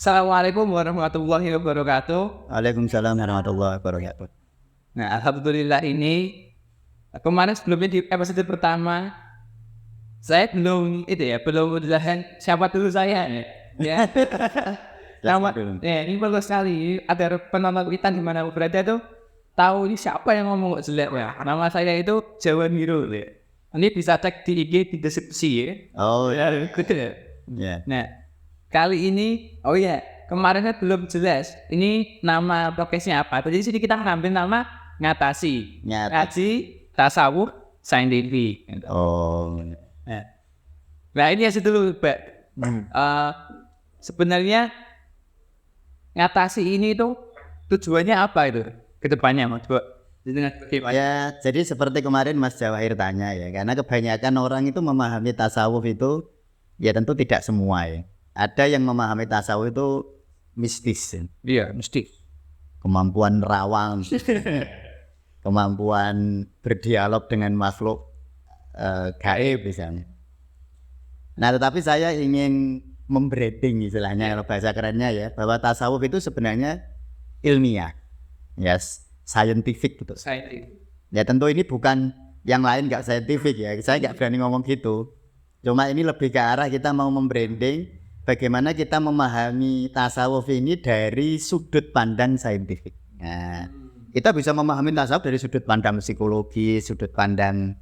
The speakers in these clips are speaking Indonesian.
Assalamualaikum warahmatullahi wabarakatuh. Waalaikumsalam warahmatullahi wabarakatuh. Nah, alhamdulillah ini kemarin sebelumnya di episode pertama saya belum menjelaskan siapa dulu saya ya. Ya. Nama, ini bagus sekali agar penonton kita di mana berada tuh tahu ini siapa yang ngomong jelek ya. Nama saya itu Jawan Hero ya. Ini bisa cek di IG di deskripsi ya. Oh Ya, gitu ya. ya. Nah, kali ini, kemarin kan belum jelas. Ini nama podcastnya apa? Jadi sini kita ngambil nama Ngatasi, Ngaji, Tasawuf, Saintific. Oh. Nah ini aja dulu, Mbak. Sebenarnya ngatasi ini tuh tujuannya apa itu? Kedepannya, Mas? Ya, jadi seperti kemarin Mas Jawahir tanya ya, karena kebanyakan orang itu memahami tasawuf itu, ya tentu tidak semua ya. Ada yang memahami tasawuf itu mistis, Iya, mesti. kemampuan nerawang, kemampuan berdialog dengan makhluk gaib misalnya. Nah, tetapi saya ingin membranding istilahnya, kalau bahasa kerennya ya, bahwa tasawuf itu sebenarnya ilmiah, scientific gitu. Saintific. Ya tentu ini bukan yang lain nggak scientific ya, saya nggak berani ngomong gitu. Cuma ini lebih ke arah kita mau membranding bagaimana kita memahami tasawuf ini dari sudut pandang saintifik. Nah, kita bisa memahami tasawuf dari sudut pandang psikologi, sudut pandang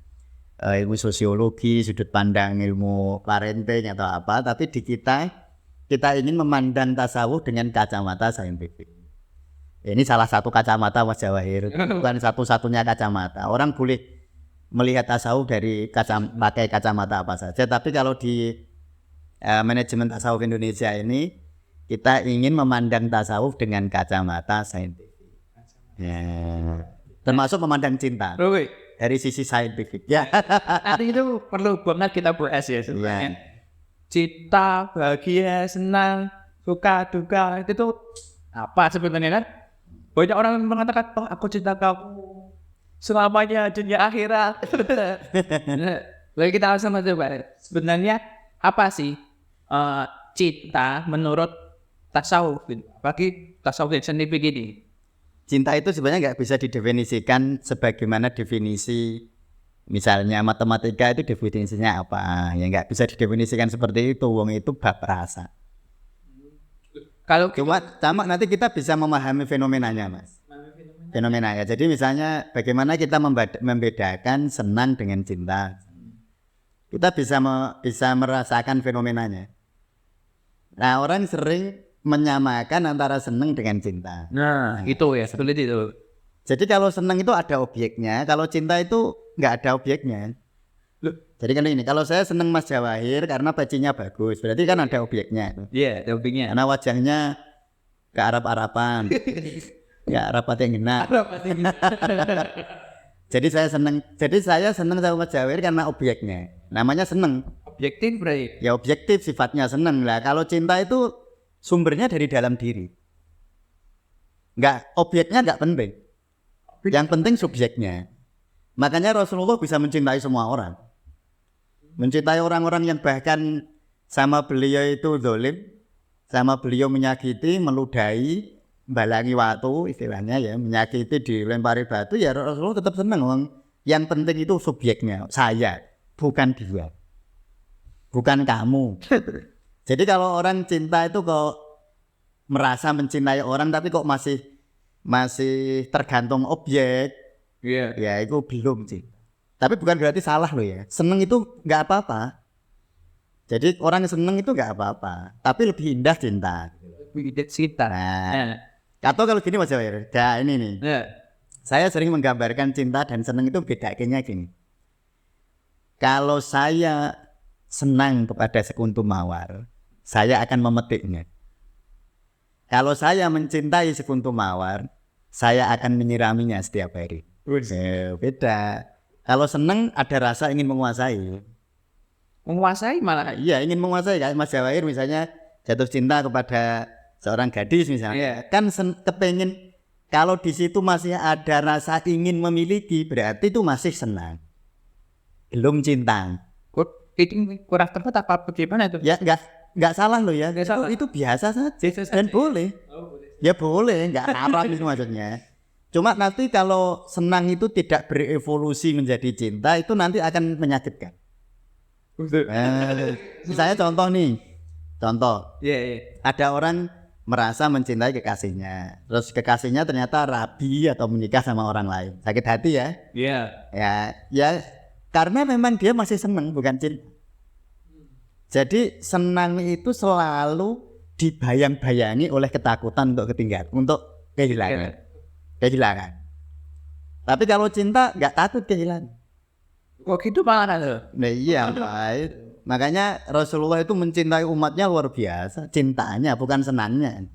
ilmu sosiologi, sudut pandang ilmu parenting atau apa, tapi di kita ingin memandang tasawuf dengan kacamata saintifik. Ini salah satu kacamata Mas Jawahir, bukan satu-satunya kacamata. Orang boleh melihat tasawuf dari pakai kacamata apa saja, tapi kalau di manajemen tasawuf Indonesia ini kita ingin memandang tasawuf dengan kacamata saintifik. Ya. Termasuk memandang cinta. Dari sisi saintifik ya. Nanti itu perlu banget kita bahas ya sebenarnya. Cinta, bahagia, senang, suka, duka itu tuh apa sebenarnya kan? Banyak orang mengatakan, oh aku cinta kamu selamanya dunia akhirat. Lalu kita sama coba sebenarnya apa sih cinta menurut tasawuf? Bagi tasawuf yang saintifik ini. Cinta itu sebenarnya nggak bisa didefinisikan sebagaimana definisi misalnya matematika itu definisinya apa, ya nggak bisa didefinisikan seperti itu. Wong itu bab rasa. Kalau cuma nanti kita bisa memahami fenomenanya, Mas. Fenomena ya. Jadi misalnya bagaimana kita membedakan senang dengan cinta. Kita bisa merasakan fenomenanya. Nah, orang sering menyamakan antara senang dengan cinta. Nah, itu ya, seperti itu. Jadi kalau senang itu ada objeknya, kalau cinta itu nggak ada objeknya. Jadi kan ini, kalau saya senang Mas Jawahir karena bajunya bagus, berarti kan ada objeknya. Iya, ada objeknya. Karena wajahnya ke Arab-Araban, ya rapat yang enak. Jadi saya senang sama Mas Jawahir karena objeknya. Namanya senang. Objektif berarti. Ya objektif sifatnya senang lah. Kalau cinta itu sumbernya dari dalam diri. Objeknya nggak penting. Yang penting subjeknya. Makanya Rasulullah bisa mencintai semua orang. Mencintai orang-orang yang bahkan sama beliau itu zalim, sama beliau menyakiti, meludahi, balangi watu istilahnya ya, menyakiti, dilempari batu, ya Rasulullah tetap senang. Yang penting itu subjeknya, saya, bukan dia. Bukan kamu. Jadi kalau orang cinta itu kok merasa mencintai orang tapi kok masih tergantung objek, ya itu belum cinta. Tapi bukan berarti salah loh ya. Seneng itu nggak apa-apa. Jadi orang seneng itu nggak apa-apa. Tapi lebih indah cinta. Lebih indah cinta. Nah, atau kalau gini Mas Jawahir, ini nih. Saya sering menggambarkan cinta dan seneng itu beda kayaknya gini. Kalau saya senang kepada sekuntum mawar, saya akan memetiknya. Kalau saya mencintai sekuntum mawar, saya akan menyiraminya setiap hari. Beda. Kalau senang ada rasa ingin menguasai. Menguasai malah. Iya, ingin menguasai. Kayak Mas Jawahir misalnya jatuh cinta kepada seorang gadis misalnya. Kan kepengen, kalau di situ masih ada rasa ingin memiliki, berarti itu masih senang. Belum cinta. Ini kurang tepat apa bagaimana itu? Ya enggak. nggak salah loh ya. Nggak salah. Itu biasa saja Biasa saja, dan ya. boleh. Ya boleh, nggak haram itu maksudnya. Cuma nanti kalau senang itu tidak berevolusi menjadi cinta itu nanti akan menyakitkan. Misalnya contoh, Iya. ada orang merasa mencintai kekasihnya, terus kekasihnya ternyata rabi atau menikah sama orang lain, sakit hati ya. Iya. Ya, karena memang dia masih senang bukan cinta. Jadi senang itu selalu dibayang-bayangi oleh ketakutan untuk kehilangan. Tapi kalau cinta nggak takut kehilangan. Kok gitu malah tuh? Nah iya, baik. Makanya Rasulullah itu mencintai umatnya luar biasa, cintanya bukan senangnya.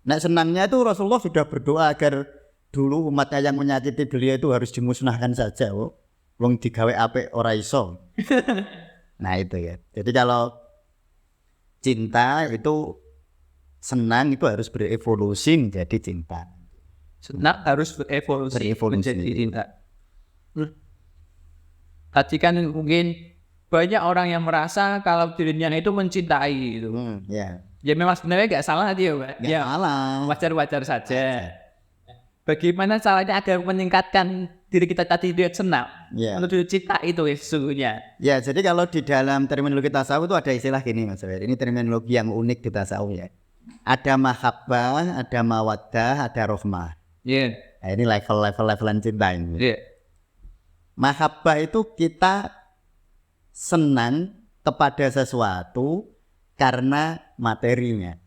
Nah senangnya itu Rasulullah sudah berdoa agar dulu umatnya yang menyakiti beliau itu harus dimusnahkan saja. Wong digawe apik ora iso. Nah itu ya. Jadi kalau cinta itu senang itu harus berevolusi menjadi cinta. Senang harus berevolusi menjadi cinta. Tadi kan mungkin banyak orang yang merasa kalau dirinya itu mencintai gitu. Ya. Ya memang sebenarnya nggak salah dia, Pak. Nggak Ya salah. wajar-wajar saja. Bagaimana caranya agar meningkatkan diri kita tadi dia senang menuju cinta itu sesungguhnya. Ya, jadi kalau di dalam terminologi tasawuf itu ada istilah gini Mas Wer. Ini terminologi yang unik di tasawuf ya. Ada mahabbah, ada mawaddah, ada rohmah. Iya. Nah, ini levelan cinta ini. Iya. Mahabbah itu kita senang kepada sesuatu karena materinya.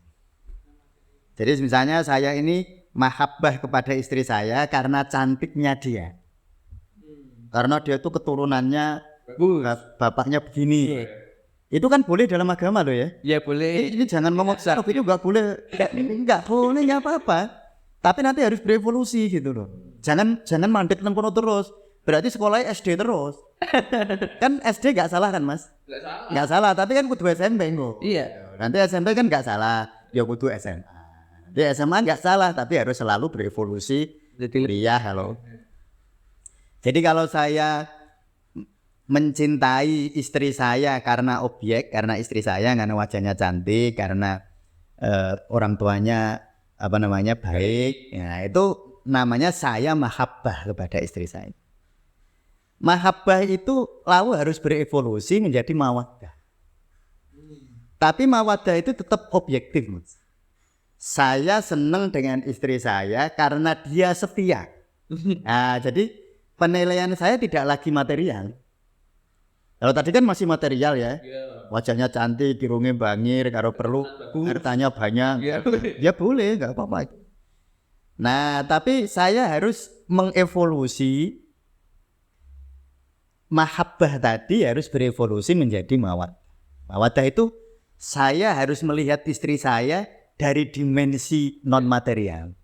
Jadi misalnya saya ini mahabbah kepada istri saya karena cantiknya dia. Karena dia itu keturunannya bapaknya begini. Itu kan boleh dalam agama loh ya. Ya boleh. Ini jangan ngomong itu nggak boleh. Nggak boleh nggak apa-apa. Tapi nanti harus berevolusi gitu loh. Jangan mandek nang kono terus. Berarti sekolahnya SD terus. Kan SD nggak salah kan Mas? Nggak salah. Tapi kan kudu SMP kok. Iya. Nanti SMP kan nggak salah. Ya kudu SMA. Di SMA nggak salah. Tapi harus selalu berevolusi. Kuliah kalau. Jadi kalau saya mencintai istri saya karena objek, karena istri saya karena wajahnya cantik, karena orang tuanya baik, ya itu namanya saya mahabbah kepada istri saya. Mahabbah itu lalu harus berevolusi menjadi mawaddah. Tapi mawaddah itu tetap objektif, Mas. Saya senang dengan istri saya karena dia setia. Nah, jadi penilaian saya tidak lagi material. Kalau tadi kan masih material ya. Wajahnya cantik, irungnya bangir, kalau perlu hartanya banyak. Ya boleh, nggak apa-apa. Nah, tapi saya harus mengevolusi mahabbah tadi harus berevolusi menjadi mawaddah. Mawaddah itu saya harus melihat istri saya dari dimensi non material.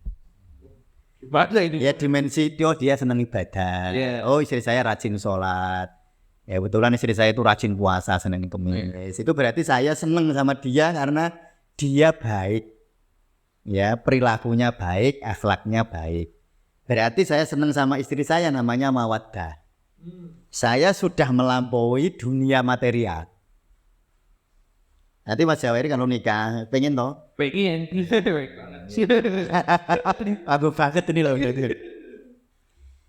Gimana ini? Ya dimensi dia senang ibadah. Oh istri saya rajin sholat. Ya kebetulan istri saya itu rajin puasa, senang kemis. Itu berarti saya senang sama dia karena dia baik. Ya perilakunya baik, akhlaknya baik. Berarti saya senang sama istri saya namanya mawaddah. Saya sudah melampaui dunia material. Nanti Mas Jawahir kalau nikah, pengen toh? Pengen. Aku banget ini loh.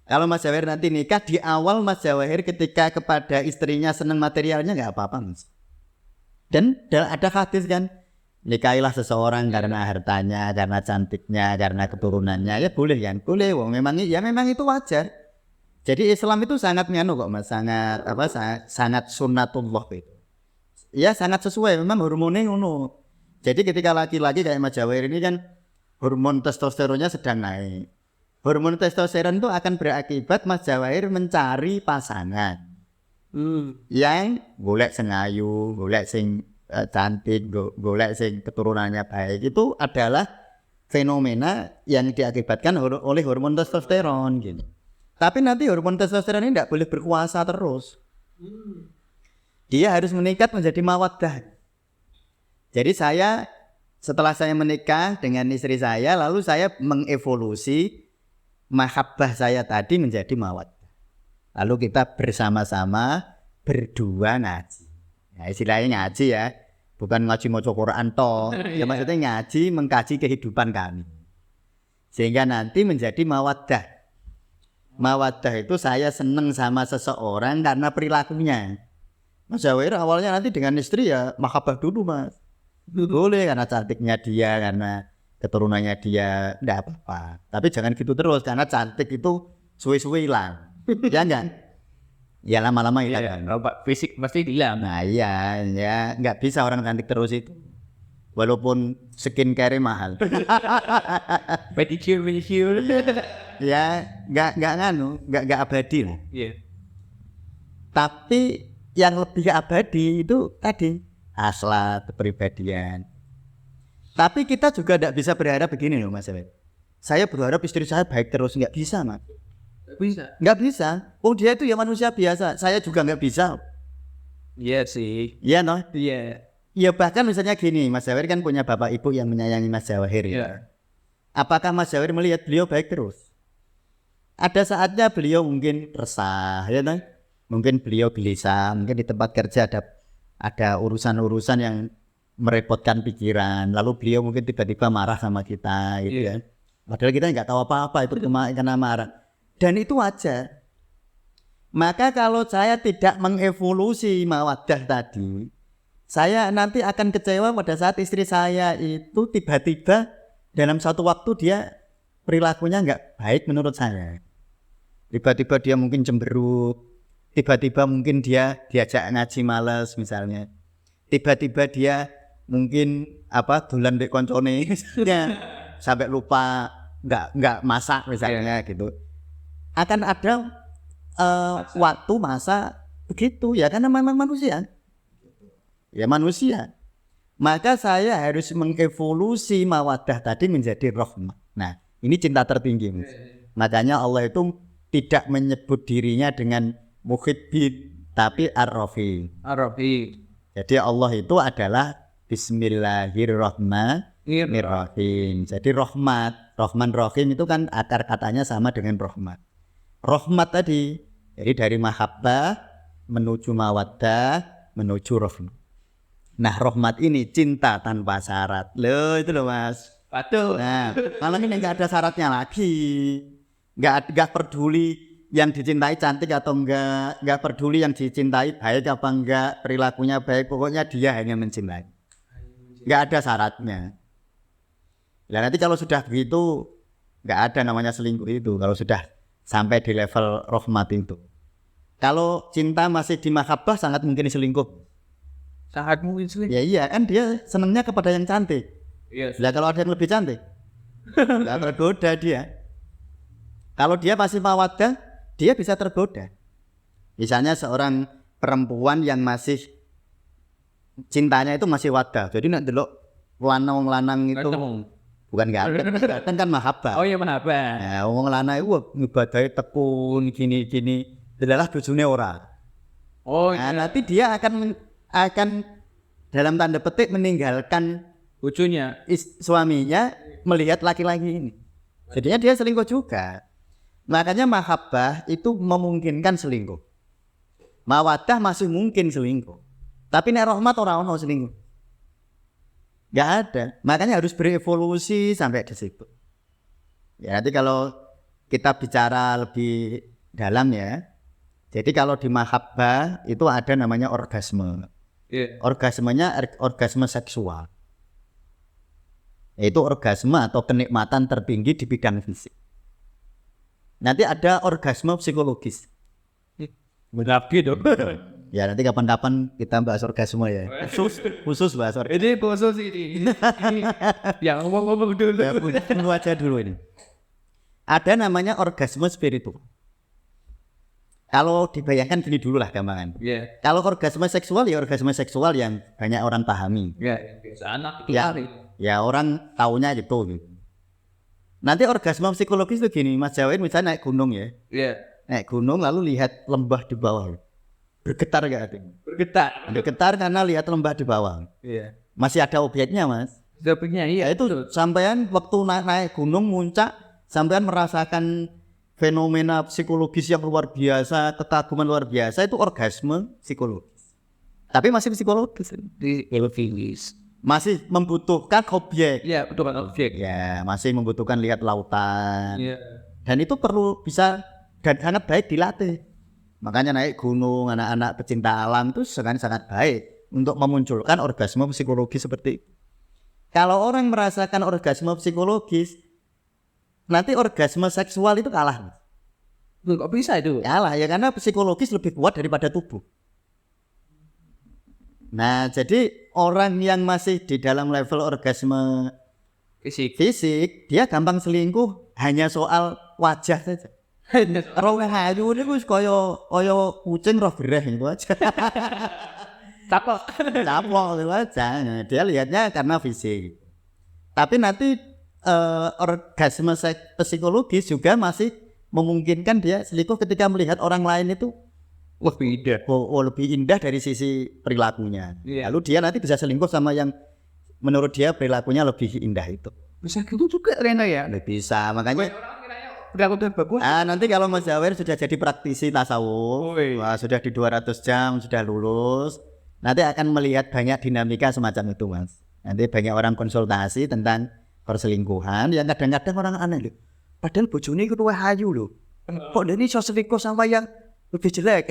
Kalau Mas Jawahir nanti nikah, di awal Mas Jawahir ketika kepada istrinya senang materialnya nggak apa-apa Mas. Dan ada hadis kan, nikahilah seseorang karena hartanya, karena cantiknya, karena keturunannya, ya boleh kan? Boleh, memang itu wajar. Jadi Islam itu sangat kok Mas, sangat sunnatullah itu. Ya sangat sesuai, memang hormonnya ngono. Jadi ketika laki-laki kayak Mas Jawahir ini kan hormon testosteronnya sedang naik. Hormon testosteron itu akan berakibat Mas Jawahir mencari pasangan yang golek sing ayu, golek sing cantik, golek sing keturunannya baik. Itu adalah fenomena yang diakibatkan oleh hormon testosteron gitu. Tapi nanti hormon testosteron ini tidak boleh berkuasa terus. Dia harus meningkat menjadi mawaddah. Jadi setelah saya menikah dengan istri saya, lalu saya mengevolusi mahabbah saya tadi menjadi mawaddah. Lalu kita bersama-sama berdua ngaji. Nah, istilahnya ngaji ya. bukan ngaji maca Quran toh. Ya maksudnya ngaji mengkaji kehidupan kami. Sehingga nanti menjadi mawaddah. Mawaddah itu saya seneng sama seseorang karena perilakunya. Mas Zawahir awalnya nanti dengan istri ya mahabbah dulu Mas. Boleh karena cantiknya dia, karena keturunannya dia, enggak apa-apa. Tapi jangan gitu terus karena cantik itu suwe-suwe hilang. Ya enggak? Ya lama-lama hilang. Iya, kalau fisik pasti hilang. Nah iya, ya nggak bisa orang cantik terus itu. Walaupun skincare mahal. Pedicure. Ya nggak abadi lah. Iya. Tapi yang lebih abadi itu tadi akhlak, kepribadian. Tapi kita juga tidak bisa berharap begini loh Mas Zawahir. Saya berharap istri saya baik terus, nggak bisa Mas. Bisa. Nggak bisa. Oh dia itu ya manusia biasa. Saya juga nggak bisa. Iya sih. Iya noh. Iya. Ya bahkan misalnya gini, Mas Zawahir kan punya bapak ibu yang menyayangi Mas Zawahir. Iya. Ya. Apakah Mas Zawahir melihat beliau baik terus? Ada saatnya beliau mungkin resah, ya noh. Mungkin beliau gelisah, mungkin di tempat kerja ada urusan-urusan yang merepotkan pikiran. Lalu beliau mungkin tiba-tiba marah sama kita, gitu kan. Padahal kita nggak tahu apa-apa itu cuma karena marah. Dan itu wajar. Maka kalau saya tidak mengevolusi mawaddah tadi, saya nanti akan kecewa pada saat istri saya itu tiba-tiba dalam satu waktu dia perilakunya nggak baik menurut saya. Tiba-tiba dia mungkin cemberut, tiba-tiba mungkin dia diajak ngaji malas misalnya, tiba-tiba dia mungkin dolan dek koncone misalnya sampai lupa nggak masak misalnya gitu. Akan ada waktu masa begitu ya karena memang manusia. Ya manusia. Maka saya harus mengevolusi mawaddah tadi menjadi rahmah. Nah, ini cinta tertinggi. Makanya Allah itu tidak menyebut dirinya dengan muhibbin, tapi ar-rafi. Arabi. Jadi Allah itu adalah Bismillahirrahmanirrahim. Jadi rahmat, Rahman Rahim itu kan akar katanya sama dengan rahmat. Rahmat tadi, jadi dari mahabbah menuju mawaddah menuju rahmat. Nah, rahmat ini cinta tanpa syarat. Loh, itu loh Mas. Betul. Nah, kalau ini nggak ada syaratnya lagi. Nggak peduli yang dicintai cantik atau nggak peduli yang dicintai baik apa enggak, perilakunya baik, pokoknya dia hanya mencintai. Nggak ada syaratnya. Nah, nanti kalau sudah begitu nggak ada namanya selingkuh itu kalau sudah sampai di level rahmat itu. Kalau cinta masih di mahabbah sangat mungkin selingkuh. Sangat mungkin sih. Ya iya kan dia senangnya kepada yang cantik. Iya. Lah kalau ada yang lebih cantik, nggak tergoda dia. Kalau dia masih mawaddah, dia bisa tergoda. Misalnya seorang perempuan yang masih cintanya itu masih wadah. Jadi nak delok lanang itu bukan ganteng kan mahabbah. Oh iya mahabbah. Nah, wong lanang itu ngibadahi tekun gini-gini. Delalah bojone ora. Oh Nah, nanti dia akan dalam tanda petik meninggalkan lucunya. suaminya melihat laki-laki ini. Jadinya dia selingkuh juga. Makanya mahabbah itu memungkinkan selingkuh. Mawaddah masih mungkin selingkuh. Tapi nek rahmat ora ono selingkuh. Enggak ada. Makanya harus berevolusi sampai di situ. Ya nanti kalau kita bicara lebih dalam ya. Jadi kalau di mahabbah itu ada namanya orgasme. Iya. Orgasmenya orgasme seksual. Yaitu orgasme atau kenikmatan tertinggi di bidang fisik. Nanti ada orgasme psikologis. Benar gitu. Ya nanti kapan-kapan kita bahas orgasme ya. Khusus bahas orgasme. Ini khusus ini. Yang ngomong dulu. Ya, tunggu aja dulu ini. Ada namanya orgasme spiritual. Kalau dibayangkan gini dulu lah gampangan. Iya. Kalau orgasme seksual ya orgasme seksual yang banyak orang pahami. Iya. Biasa anak itu Ya, hari. ya orang taunya gitu. Nanti orgasme psikologis itu gini, Mas Zawahir misalnya naik gunung ya. Iya. Naik gunung lalu lihat lembah di bawah. Bergetar gak hati? Bergetar. Bergetar karena lihat lembah di bawah. Iya. Masih ada objeknya Mas. Sebenarnya iya. Ya itu sampean waktu naik gunung muncak, sampean merasakan fenomena psikologis yang luar biasa, kekaguman luar biasa, itu orgasme psikologis. Tapi masih psikologis. Di Elvis. Masih membutuhkan objek. Iya, betul kan objek. Ya, masih membutuhkan lihat lautan. Iya. Dan itu perlu bisa dan sangat baik dilatih. Makanya naik gunung, anak-anak pecinta alam itu sangat baik untuk memunculkan orgasme psikologis seperti itu. Kalau orang merasakan orgasme psikologis, nanti orgasme seksual itu kalah. Kok bisa itu? Kalah ya karena psikologis lebih kuat daripada tubuh. Nah, jadi orang yang masih di dalam level orgasme fisik, dia gampang selingkuh hanya soal wajah saja. Roh hayu ini wis kaya kucing roh gereh itu aja. Capok. Capok itu aja. Nah, dia lihatnya karena fisik. Tapi nanti orgasme psikologis juga masih memungkinkan dia selingkuh ketika melihat orang lain itu lebih indah. lebih indah dari sisi perilakunya. Iya. Lalu dia nanti bisa selingkuh sama yang menurut dia perilakunya lebih indah itu. Bisa gitu juga Rena ya? Bisa, makanya Perilaku bagus. nanti kalau Mas Jawer sudah jadi praktisi tasawuf, wah, sudah di 200 jam, sudah lulus, nanti akan melihat banyak dinamika semacam itu, Mas. Nanti banyak orang konsultasi tentang perselingkuhan yang kadang-kadang orang aneh loh. Padahal bojone iku luwih ayu loh. Kok dia ini selingkuh sama yang lebih jelek?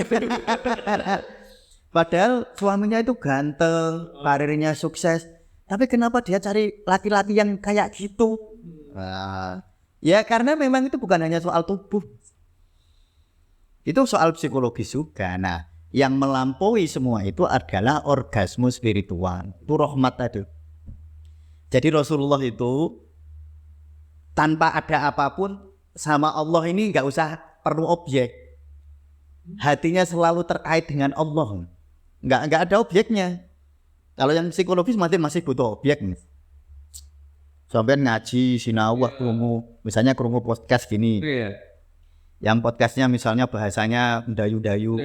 Padahal suaminya itu ganteng, karirnya sukses. Tapi kenapa dia cari laki-laki yang kayak gitu? Ya karena memang itu bukan hanya soal tubuh. Itu soal psikologis juga. Nah, yang melampaui semua itu adalah orgasme spiritual. Itu rahmat tadi. Jadi Rasulullah itu tanpa ada apapun sama Allah ini nggak usah perlu objek. Hatinya selalu terkait dengan Allah. Nggak ada objeknya. Kalau yang psikologis masih butuh objek nih. Sampai ngaji, sinawah, krungu, misalnya krungu podcast gini. Yang podcastnya misalnya bahasanya mendayu-dayu,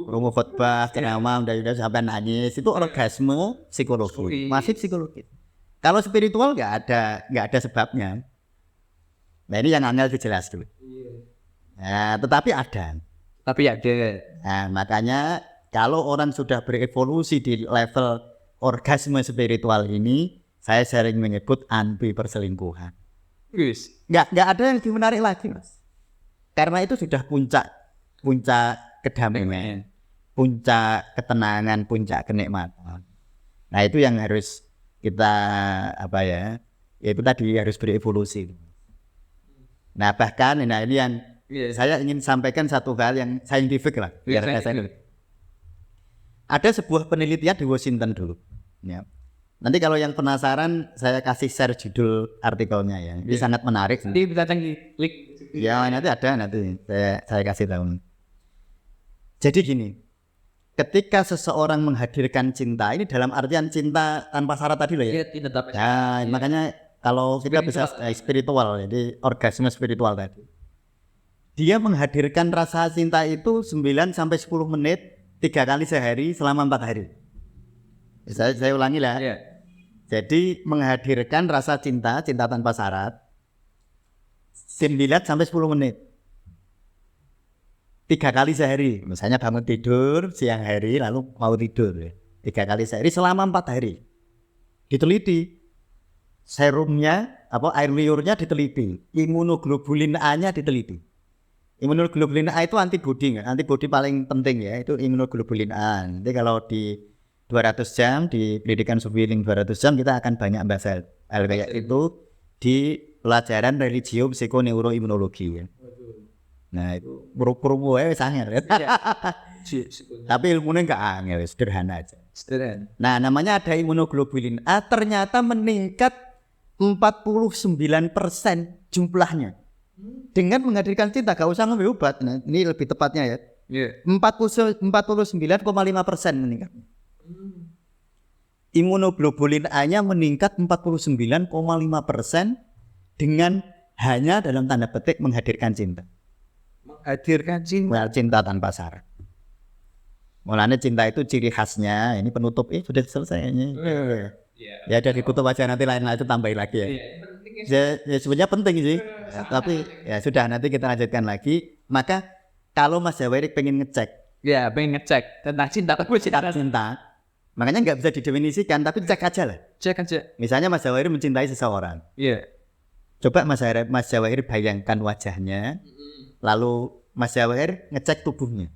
krungu khotbah, ceramah, mendayu-dayu sampai nangis, itu orgasme psikologis, masih psikologis. Kalau spiritual nggak ada sebabnya. Nah ini yang angel dijelas dulu. Nah, tetapi ada. Tapi ada. Nah, makanya kalau orang sudah berevolusi di level orgasme spiritual ini, saya sering menyebut anti perselingkuhan. Yes. Nggak ada yang lebih menarik lagi, Mas. Karena itu sudah puncak kedamaian, puncak ketenangan, puncak kenikmatan. Nah itu yang harus kita itu tadi harus berevolusi. Nah bahkan ini yang saya ingin sampaikan satu hal yang saintifik lah. Ada sebuah penelitian di Washington dulu. Ya. Nanti kalau yang penasaran saya kasih share judul artikelnya ya. Ini sangat menarik. Nanti bisa klik. Ya nanti ada saya kasih tahu. Jadi gini, ketika seseorang menghadirkan cinta ini dalam artian cinta tanpa syarat tadi loh ya. Nah, makanya kalau kita bisa spiritual, jadi orgasme spiritual tadi. Dia menghadirkan rasa cinta itu 9 sampai 10 menit 3 kali sehari selama 4 hari. Saya ulangi lah. Jadi menghadirkan rasa cinta tanpa syarat 9 sampai 10 menit 3 kali sehari. Misalnya bangun tidur siang hari lalu mau tidur 3 kali sehari selama 4 hari. Diteliti serumnya air liurnya diteliti, imunoglobulin A-nya diteliti. Imunoglobulin A itu antibodi paling penting ya, itu imunoglobulin A. Nanti kalau di 200 jam di pendidikan Sufiling 200 jam kita akan banyak bahas hal kayak itu di pelajaran religio psikoneuroimunologi ya. Nah itu buru-buru wis angel ya. Tapi ilmunya enggak angel, sederhana aja. Nah namanya ada imunoglobulin A ternyata meningkat 49% jumlahnya dengan menghadirkan cinta, gak usah ngambil obat. Nah, ini lebih tepatnya ya. 49,5% meningkat. Imunoglobulin A-nya meningkat 49,5% dengan hanya dalam tanda petik menghadirkan cinta. Cinta tanpa syarat. Mulanya cinta itu ciri khasnya. Ini penutup sudah selesai ini. Ya udah ditutup aja, nanti lain itu tambahin lagi ya. Ya sebenarnya penting sih. Ya, tapi ya sudah nanti kita lanjutkan lagi. Maka kalau Mas Jawerik pengen ngecek Ya, pengen ngecek tentang cinta tapi cinta. Makanya nggak bisa didefinisikan, tapi cek aja lah. cek aja. Misalnya Mas Jawahir mencintai seseorang. Iya. Coba Mas Jawahir bayangkan wajahnya, lalu Mas Jawahir ngecek tubuhnya.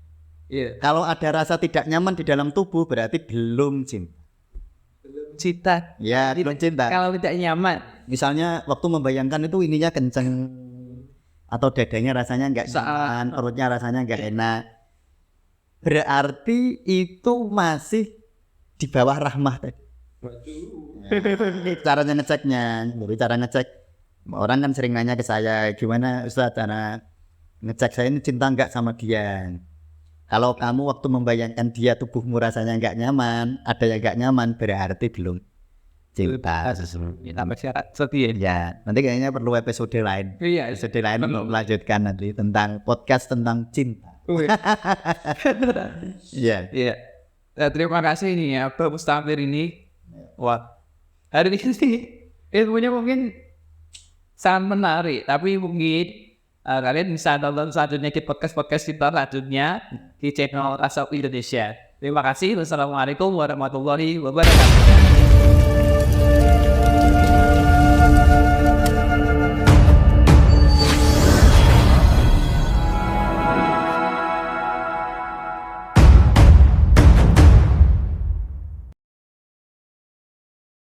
Iya. Kalau ada rasa tidak nyaman di dalam tubuh, berarti belum cinta. Cinta. Ya, belum cinta. Kalau tidak nyaman. Misalnya waktu membayangkan itu ininya kenceng, atau dadanya rasanya nggak nyaman, perutnya rasanya nggak enak. Berarti itu masih di bawah rahmah tadi. Caranya ngeceknya, jadi cara ngecek. Orang kan sering nanya ke saya, gimana Ustaz cara ngecek saya ini cinta nggak sama dia. Kalau kamu waktu membayangkan dia tubuhmu rasanya nggak nyaman, ada yang nggak nyaman, berarti belum cinta. Kita masyarakat setia. Ya, nanti kayaknya perlu episode lain. Iya. Episode lain untuk melanjutkan nanti tentang podcast tentang cinta. Iya. Iya. Terima kasih nih ya Pak Mustamir ini. Wah, hari ini ilmunya mungkin sangat menarik, tapi mungkin kalian bisa nonton selanjutnya di podcast kita selanjutnya di channel Asap Indonesia. Terima kasih. Wassalamualaikum warahmatullahi wabarakatuh.